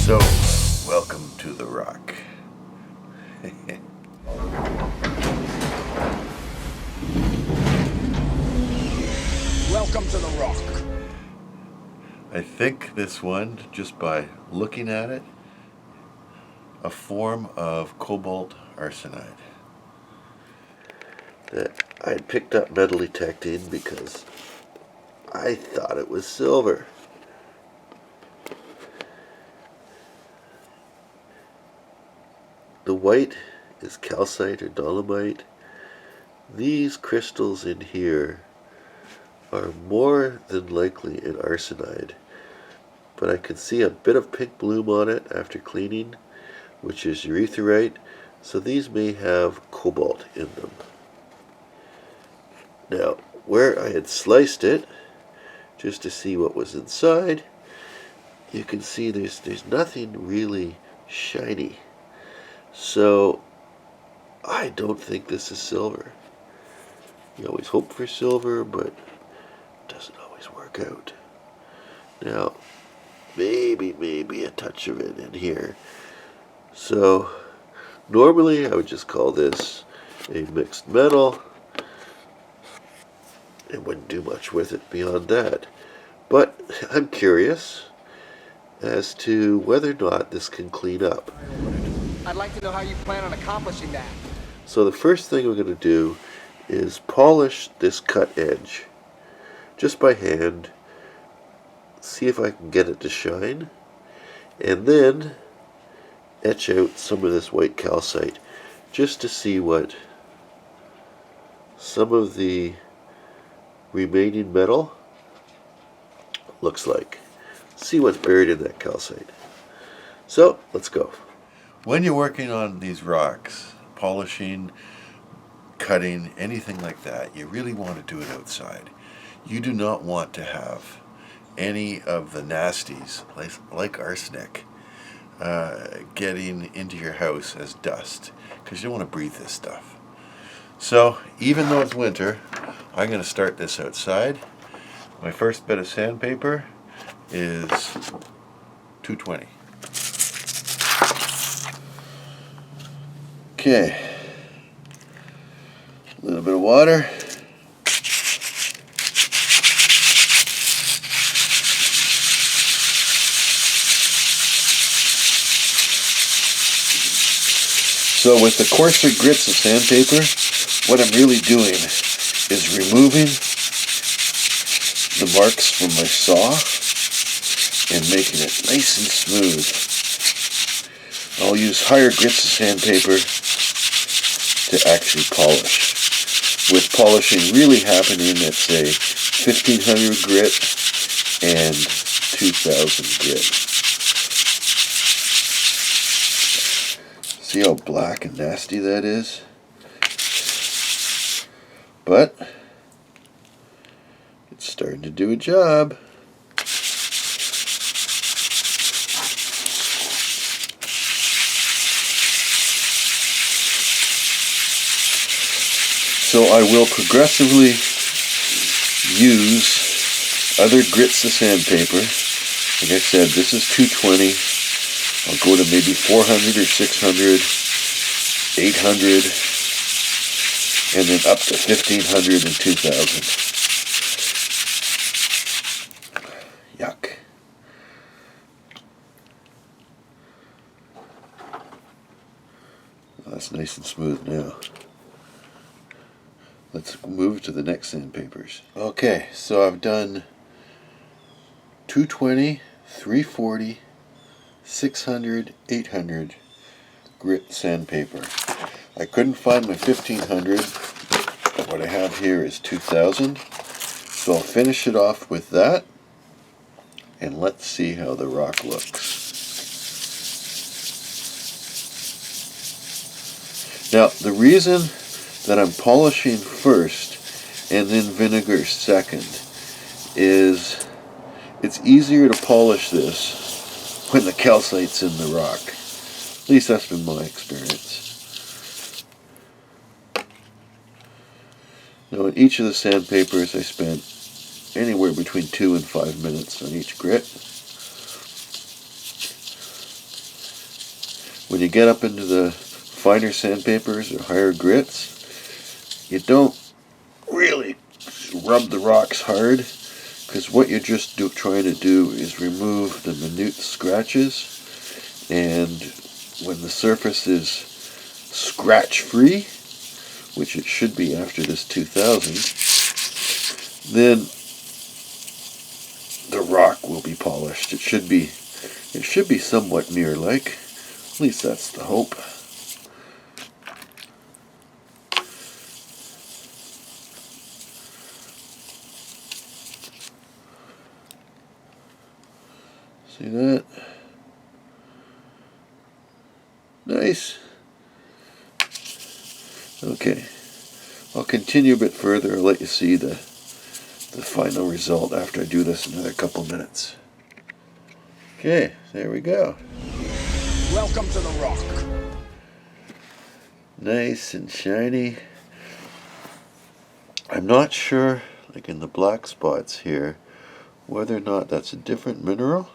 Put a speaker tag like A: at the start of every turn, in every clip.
A: So, welcome to the rock.
B: Welcome to the rock.
A: I think this one, just by looking at it, a form of cobalt arsenide that I picked up metal detecting because I thought it was silver. The white is calcite or dolomite. These crystals in here are more than likely an arsenide, but I can see a bit of pink bloom on it after cleaning, which is urethorite, so these may have cobalt in them. Now, where I had sliced it, just to see what was inside, you can see there's nothing really shiny. So, I don't think this is silver. You always hope for silver, but it doesn't always work out. Now, maybe a touch of it in here. So, normally I would just call this a mixed metal. It wouldn't do much with it beyond that. But I'm curious as to whether or not this can clean up.
B: I'd like to know how you plan on accomplishing that.
A: So the first thing we're going to do is polish this cut edge just by hand, see if I can get it to shine, and then etch out some of this white calcite just to see what some of the remaining metal looks like. See what's buried in that calcite. So let's go. When you're working on these rocks, polishing, cutting, anything like that, you really want to do it outside. You do not want to have any of the nasties, like arsenic, getting into your house as dust, because you don't want to breathe this stuff. So, even though it's winter, I'm going to start this outside. My first bit of sandpaper is 220. Okay, a little bit of water. So with the coarser grits of sandpaper, what I'm really doing is removing the marks from my saw and making it nice and smooth. I'll use higher grits of sandpaper to actually polish. With polishing really happening at say 1500 grit and 2000 grit. See how black and nasty that is? But it's starting to do a job. So I will progressively use other grits of sandpaper. Like I said, this is 220. I'll go to maybe 400 or 600, 800, and then up to 1500 and 2000. Yuck. Well, that's nice and smooth now. Let's move to the next sandpapers. Okay, so I've done 220, 340, 600, 800 grit sandpaper. I couldn't find my 1500, but what I have here is 2000. So I'll finish it off with that, and let's see how the rock looks. Now, the reason that I'm polishing first and then vinegar second is it's easier to polish this when the calcite's in the rock. At least that's been my experience. Now in each of the sandpapers I spent anywhere between 2 and 5 minutes on each grit. when you get up into the finer sandpapers or higher grits, you don't really rub the rocks hard, because what you're just trying to do is remove the minute scratches, and when the surface is scratch free, which it should be after this 2000, then the rock will be polished. It should be somewhat mirror-like. At least that's the hope. See that? Nice. Okay. I'll continue a bit further. I'll let you see the final result after I do this another couple minutes. Okay, there we go.
B: Welcome to the Rock.
A: Nice and shiny. I'm not sure, like in the black spots here, whether or not that's a different mineral,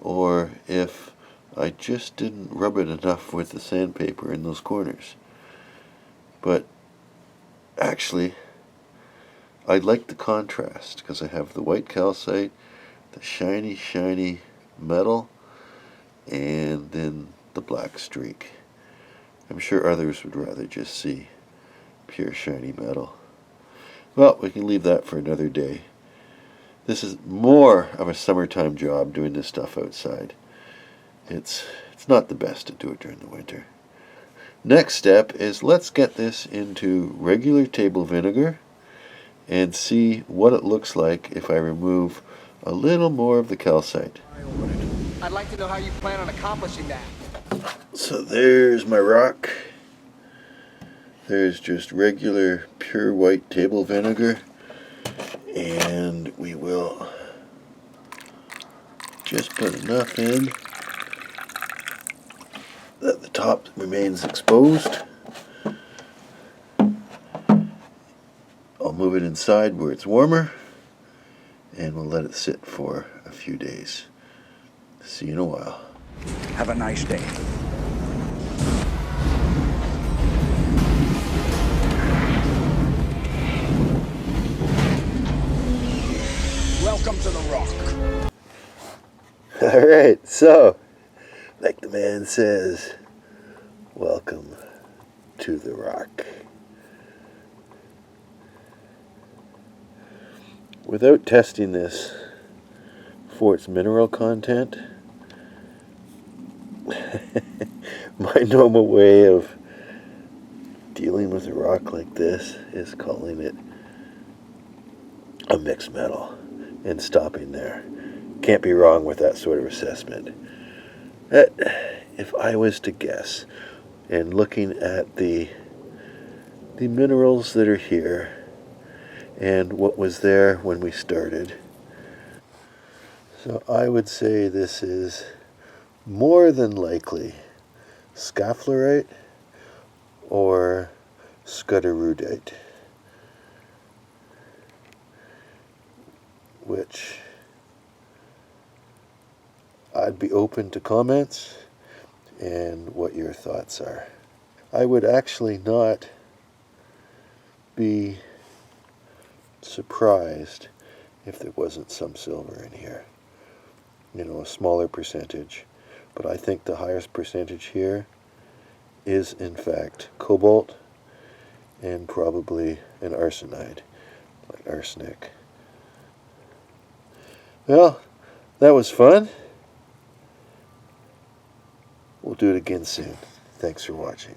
A: or if I just didn't rub it enough with the sandpaper in those corners. But actually, I like the contrast, because I have the white calcite, the shiny metal, and then the black streak. I'm sure others would rather just see pure shiny metal. Well, we can leave that for another day. This is more of a summertime job, doing this stuff outside. It's not the best to do it during the winter. Next step is, let's get this into regular table vinegar and see what it looks like if I remove a little more of the calcite.
B: I'd like to know how you plan on accomplishing that.
A: So there's my rock. There's just regular pure white table vinegar, and we will just put enough in that the top remains exposed. I'll move it inside where it's warmer, and we'll let it sit for a few days. See you in a while.
B: Have a nice day. Welcome to the Rock.
A: Alright, so, like the man says, welcome to the Rock. Without testing this for its mineral content, my normal way of dealing with a rock like this is calling it a mixed metal and stopping there. Can't be wrong with that sort of assessment. If I was to guess, and looking at the minerals that are here and what was there when we started, so I would say this is more than likely Safflorite or Scudderudite, which I'd be open to comments and what your thoughts are. I would actually not be surprised if there wasn't some silver in here. You know, a smaller percentage. But I think the highest percentage here is in fact cobalt, and probably an arsenide, like arsenic. Well, that was fun. We'll do it again soon. Thanks for watching.